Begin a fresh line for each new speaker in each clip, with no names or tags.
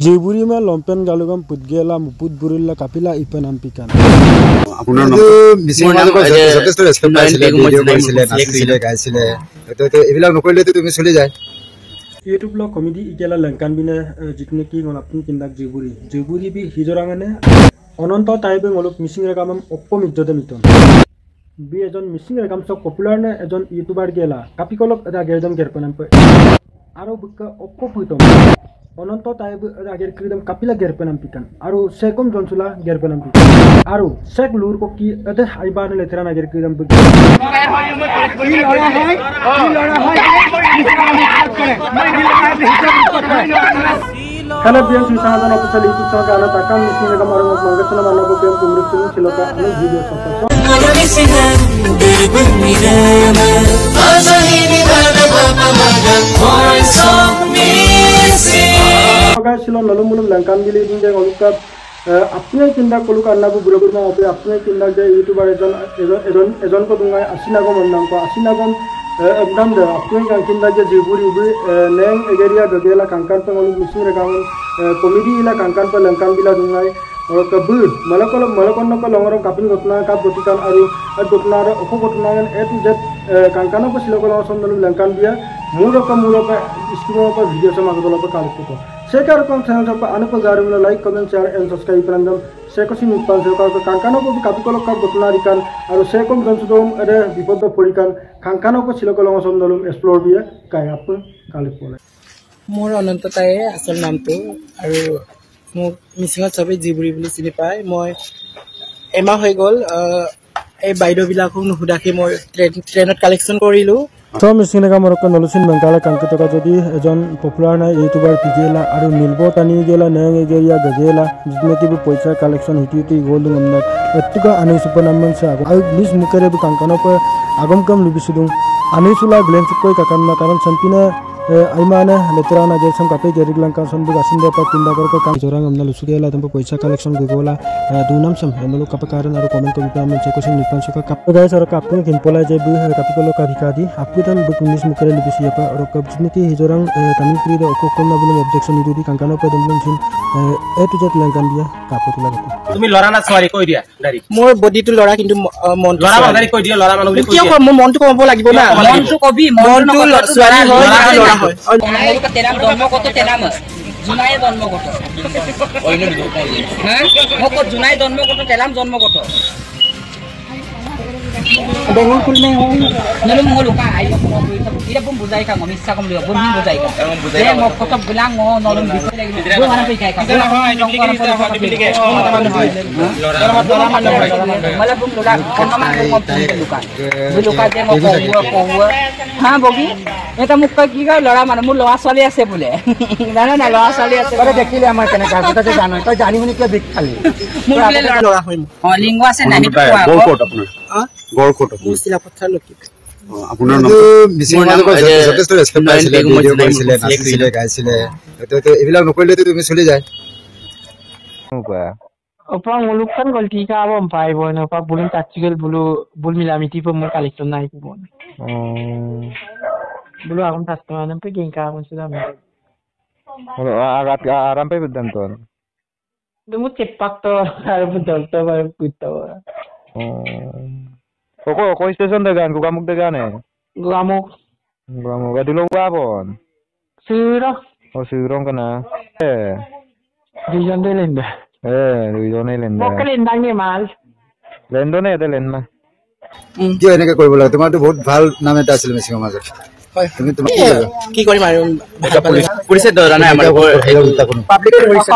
Jiburi ma lompen galugam putgela muput burilla kapila ipanam pikan.
আপোনাৰ নাম মিছিং মাজক যথেষ্ট ৰেসপেক্ট পাইছিলে ভিডিও কৰিছিলে নাচিছিলে গাইছিলে তো এইবিলাক নকৰিলে তুমি চলি যায়
YouTube lo comedy ikela lankan bine jitne ki gon apni kindak jiburi bi hijorangane ononto taibe ngoluk missing rekamam oppo mitjote miton bi ejon missing rekam so popular ne ejon YouTuber gela kapikolok ada gerdam gerpanam pe aro bukka oppo puitom ononto taibe ager kridam kapila gerpanam pikan aro sekom jonsula gerpanam pikan aro sek lur ko ki ade haiban letran ager kridam pikan Hello biang si sama dan official YouTube channel ka ala takam missing rekam aro mangachana mano ko biang kumruk siloka alo video sappa silo nalum mulum langkan gili dinge ngoluka apne kinda koluk annabu burabur ma ope apne kinda je YouTuber ejon ko dungai asinagom namnam ko asinagom ekdam de apne kinda je jiburi bi neng egeria dogela kankan pe ngolu missing rekam comedy ila kankan pe langkan bila dungai और कबूर मलकोन को लंगरो कापिन गतना का बतिकान आरु गतना रे ओको गतना ए to Z कांकानो को सिलो को समदल लंकान दिया मूरो का screen पर video से मागदल पर काल को सेकार को चैनल पर अन को गारु में like comment share and subscribe करंदम से को सिन पाल से का कांकानो को कापि को का गतना रिकान आरु से को जंसुदम अरे विपद पडिकान कांकानो को सिलो को समदल एक्सप्लोर दिया काय आप काल पोले
मोर अनंतताए असल नाम तो आरु মোক মিছিঙত সবে জিবুৰি বুলি চিনি পায় মই এমাহ হৈ গল এই বাইদেউ বিলাকক নুহুদাকে মই ট্ৰেইনত কালেকশন কৰিলো তো মিছিং কাম ৰক নলুচিন মংকালা কাংকতকা যদি এজন পপুলাৰ নাই ইউটিউবাৰ পিগেলা আৰু মিলবো টানি গেলা নেং এগেৰিয়া গগেলা जितने भी पैसा कलेक्शन हिटी गोल्ड नमना एतुका आनि सुपनामन से आगो निस मुकरे बु कांकानो पर आगम कम लुबिसुदुं आनि सुला ग्लेन सुकोय काकानना कारण संपिना आइमाने लेतराना जेसम कापे गेरिक लंका संबु गासिंदे पर किंदा करको काम जोरांग हमना लुसुगेला तंप पैसा कलेक्शन गुगोला दुनाम सम हेमलो कापे कारण आरो कमेंट को बिपाम से क्वेश्चन निपन से काप गाइस और कापने किनपोला जे बु कापी को लोका भिकादी आपको तन बु निस मुकरे लुबिसिया पर और कब जिनकी हिजोरांग तमिल क्रीद ओको कोना बुले ऑब्जेक्शन निदुदी कांकानो पर दमलन सिन ए टू जेड लंकान दिया कापतो लागतो
তুমি লৰা না সৱাৰি কৈ দিয়া গাড়ী
মোৰ বডিটো লৰা কিন্তু মন
লৰা গাড়ী কৈ দিয়া লৰা মানুহ বুলি
কিয় মোৰ মনটো কব লাগিব না
মনটো কবি
মনটো সৱাৰি হয় লৰা হয়
অনলাইন তেরাম জন্ম কত তেরাম জুনাই জন্ম কত ওইনো হ্যাঁ মক জুনাই জন্ম কত তেরাম জন্ম কত
বেঙ্গল ফুল মে হয়
নলম মলুকা আই ইরা বম বুজাই কা মমিসা কম লিও বম বুজাই কা যে মক কত বুলাং নলম বিসই লাগি বো মানে পে কাই কা মালা বম লুলা কনমা মত লুকা লুকা যে মক কোৱা হ্যাঁ বগি এটা মুখ কি কয় লৰা মানে মোৰ লৰা ছোৱালী আছে বোলে জানা না লৰা ছোৱালী আছে
তই দেখিলে আমাৰ কেনে কাজটা যে জানো তই জানি শুনি কিয় বিক খালি
মোৰ লৰা হয় লিংগ আছে নাই
গড়কোট আপোনাৰ গড়কোট
মুছিলা পথাৰ লকি
আপোনাৰ নাম মিছিং মাজক যথেষ্ট ৰেসপেক্ট পাইছিলে ভিডিও কৰিছিলে নাচিছিলে গাইছিলে তো এইবিলাক নকৰিলে তুমি চলি যায়
Opa mulukkan gol tika abom pai boy no pa bulun tactical bul milamiti pa mo collection na ipo bon. Bulu akong customer nang paging ka mo sila mo.
Arat arampai bedan ton.
Dumu cepak to har betul to bar puto.
Ko station dagan ko kamuk dagan eh.
Gamuk
gadulo wabon.
Siro.
Oh sirong kana.
Diyan de lenda.
দুইজনে লেনদা
বকলে ইন্দাঙে মাল
লেনদনে এতে লেনমা
কি এনেকে কৰিব লাগে তোমাৰটো বহুত ভাল নাম এটা আছিল মিছিং মাজত
হয়
তুমি তোমাক
কি কৰিম আৰু
পুলিশে ধৰা নাই আমাৰ
পাব্লিক কৰিছে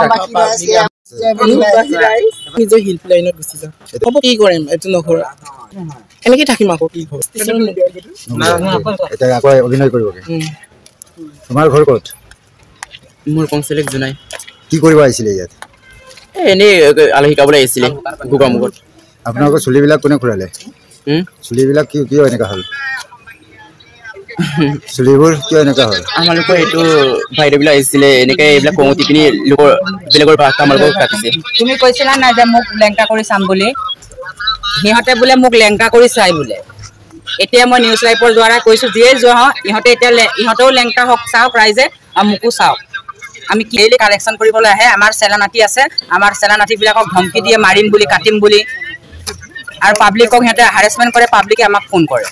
নিজৰ হিল প্লেনত গুচি যা হ'ব কি কৰিম এটো নকৰ এনেকে থাকিম আকৌ কি হ'ব
এটা আকৌ অভিনয় কৰিবগে তোমাৰ ঘৰ ক'ত
মোৰ কংসেলেক জনাই
কি কৰিব আহিছিলে ইয়াত
এনে আলহী কাবলৈ আহিছিলে গুগামুগত
আপোনালোকৰ চুলিবিলাক কোনে খুৰালে চুলিবিলাক কি এনেকা হ'ল চুলিবোৰ কিয় এনেকা হ'ল
আমালোকৰ এইটো ভাইদেউবিলাক আহিছিলে এনেকে এইবিলাক কঙতি পিনি লোকৰ বেলেগৰ ভাষা আমালোকক কাটিছে
তুমি কৈছিলা না যে মোক লেংকা কৰি চাম বুলি সিহঁতে বোলে মোক লেংকা কৰি চাই বোলে এতিয়া মই নিউজ লাইভৰ দ্বাৰা কৈছো যিয়ে যোৱা ইহঁতে এতিয়া ইহঁতেও লেংকা হওক চাওক ৰাইজে আৰু মোকো চাওক আমি ডেইলি কালেকশ্যন কৰিবলৈ আহে আমাৰ চেলানাটি আছে আমাৰ চেলানাটিবিলাকক ধমকি দিয়ে মাৰিম বুলি কাটিম বুলি আৰু পাব্লিকক সিহঁতে হাৰেছমেণ্ট কৰে পাব্লিকে আমাক ফোন কৰে